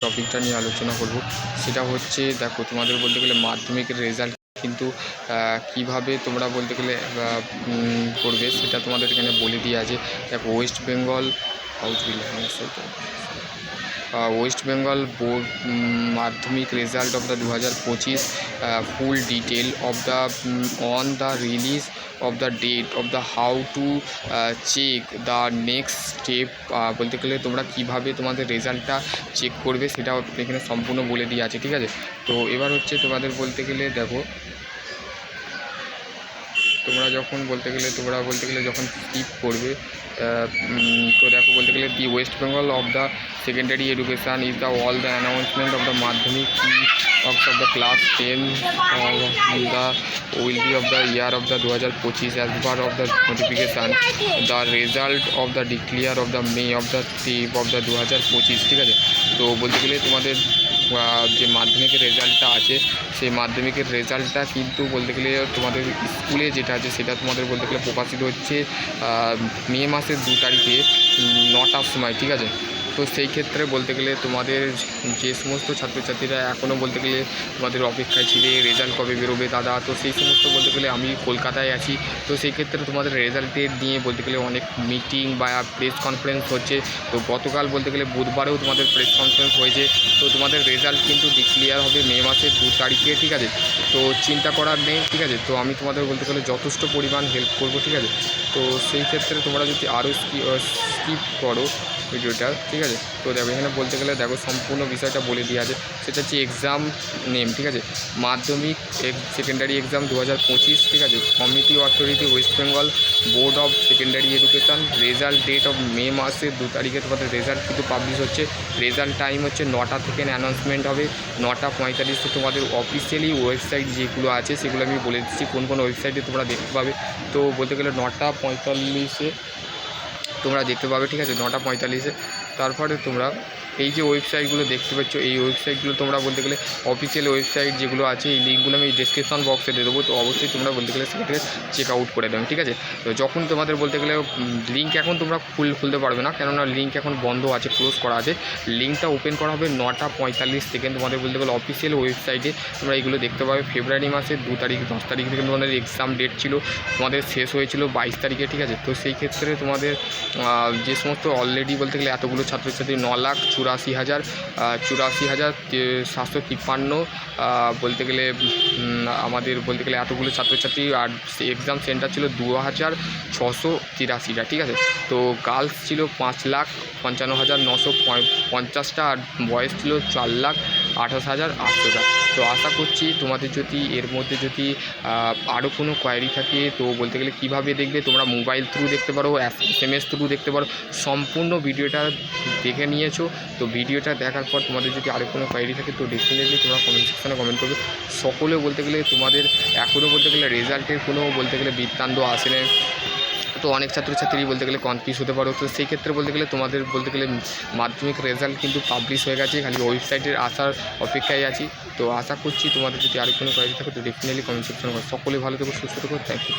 টপিকটা নিয়ে আলোচনা করব সেটা হচ্ছে, দেখো তোমাদের বলতে গেলে মাধ্যমিকের রেজাল্ট কিন্তু কিভাবে তোমরা বলতে গেলে করবে সেটা তোমাদের এখানে বলে দিয়ে আছে। দেখো West Bengal board Madhyamik result of the 2025 full detail of the on the release of the date of the how to check the next step. বলতে গেলে তোমরা কীভাবে তোমাদের রেজাল্টটা চেক করবে সেটা এখানে সম্পূর্ণ বলে দিয়ে আছে, ঠিক আছে। তো এবার হচ্ছে তোমাদের বলতে গেলে দেখো তোমরা বলতে গেলে যখন স্কিপ করবে, তো দেখো বলতে গেলে the West Bengal of the secondary education is the all the announcement of the Madhyamik of the class 10 the will be of the year of the 2025 as part of the notification the result of the declare of the May of the 2025, ঠিক আছে। তো বলতে গেলে তোমাদের যে মাধ্যমিকের রেজাল্টটা আছে সেই মাধ্যমিকের রেজাল্টটা কিন্তু বলতে গেলে তোমাদের স্কুলে যেটা আছে সেটা তোমাদের বলতে গেলে প্রকাশিত হচ্ছে মে মাসের 2 তারিখে 9টার সময়, ঠিক আছে। তো সেই ক্ষেত্রে বলতে গেলে তোমাদের যে সমস্ত ছাত্রছাত্রীরা এখনও বলতে গেলে তোমাদের অপেক্ষায় ছিলে রেজাল্ট কবে বেরোবে দাদা, তো সেই সমস্ত বলতে গেলে আমি কলকাতায় আছি, তো সেই ক্ষেত্রে তোমাদের রেজাল্টের নিয়ে বলতে গেলে অনেক মিটিং বা প্রেস কনফারেন্স হচ্ছে। তো গতকাল বলতে গেলে বুধবারেও তোমাদের প্রেস কনফারেন্স হয়েছে। তো তোমাদের রেজাল্ট কিন্তু ডিক্লিয়ার হবে মে মাসের 2 তারিখে, ঠিক আছে। তো চিন্তা করার নেই, ঠিক আছে। তো আমি তোমাদের বলতে গেলে যথেষ্ট পরিমাণ হেল্প করবো, ঠিক আছে। তো সেই ক্ষেত্রে তোমরা যদি আরও স্কিপ করো ভিডিওটা, ঠিক আছে। তো দেখো এখানে বলতে গেলে দেখো সম্পূর্ণ বিষয়টা বলে দেওয়া আছে, সেটা হচ্ছে এক্সাম নেম, ঠিক আছে। মাধ্যমিক সেকেন্ডারি এক্সাম 2025, ঠিক আছে। Committee authority West Bengal board of secondary education, result date of May মাসের 2 তারিখে তোমাদের রেজাল্ট কিন্তু পাবলিশ হচ্ছে। রেজাল্ট টাইম হচ্ছে 9টা থেকে অ্যানাউন্সমেন্ট হবে 9:45। তোমাদের অফিসিয়ালি ওয়েবসাইট যেগুলো আছে সেগুলো আমি বলে দিচ্ছি কোন ওয়েবসাইটে তোমরা দেখতে পাবে। তো বলতে গেলে 9:45 তোমরা দেখতে পাবে, ঠিক আছে। 9:45 তারপরে তোমরা এই যে ওয়েবসাইটগুলো দেখতে পাচ্ছ এই ওয়েবসাইটগুলো তোমরা বলতে গেলে অফিসিয়াল ওয়েবসাইট যেগুলো আছে এই লিঙ্কগুলো আমি ডেসক্রিপশন বক্সে দিয়ে দেবো। তো অবশ্যই তোমরা বলতে গেলে সেক্ষেত্রে চেক আউট করে দেবেন, ঠিক আছে। তো যখন তোমাদের বলতে গেলে লিঙ্ক এখন তোমরা খুলতে পারবে না, কেননা লিঙ্ক এখন বন্ধ আছে, ক্লোজ করা আছে। লিঙ্কটা ওপেন করা হবে 9:45 থেকে। তোমাদের বলতে গেলে অফিসিয়াল ওয়েবসাইটে তোমরা এগুলো দেখতে পাবে। ফেব্রুয়ারি মাসের 2 তারিখ 10 তারিখ থেকে তোমাদের এক্সাম ডেট ছিল, তোমাদের শেষ হয়েছিল 22 তারিখে, ঠিক আছে। তো সেই ক্ষেত্রে তোমাদের যে সমস্ত অলরেডি বলতে গেলে এতগুলো ছাত্রছাত্রী 9,84,753 বলতে গেলে আমাদের বলতে গেলে এতগুলো ছাত্রছাত্রী, আর এক্সাম সেন্টার ছিল 2,683টা, ঠিক আছে। তো গার্লস ছিল 5,55,950টা আর বয়েজ ছিল 4,28,800টা। তো আশা করছি তোমাদের যদি এর মধ্যে যদি আরও কোনো কোয়ারি থাকে তো বলতে গেলে কীভাবে দেখবে তোমরা মোবাইল থ্রু দেখতে পারো, SMS থ্রু দেখতে পারো। সম্পূর্ণ ভিডিওটা দেখে নিয়েছো। তো ভিডিওটা দেখার পর তোমাদের যদি আরও কোনো কোয়ারি থাকে তো ডেফিনেটলি তোমরা কমেন্ট সেকশনে কমেন্ট করবে। সকলেও বলতে গেলে তোমাদের এখনও বলতে গেলে রেজাল্টের কোনো বলতে গেলে বৃত্তান্ত আসেনি, তো অনেক ছাত্রছাত্রী বলতে গেলে কনফিউজ হতে পারো। তো সেই ক্ষেত্রে বলতে গেলে তোমাদের বলতে গেলে মাধ্যমিক রেজাল্ট কিন্তু পাবলিশ হয়ে গেছে, খালি ওয়েবসাইটের আসার অপেক্ষায় আছি। তো আশা করছি তোমাদের যদি আরও কোনো কোয়ারি থাকে তো ডেফিনেটলি কমেন্ট সেকশনে সকলে ভালো থেকো, সুস্থ থেকো, থ্যাংক ইউ।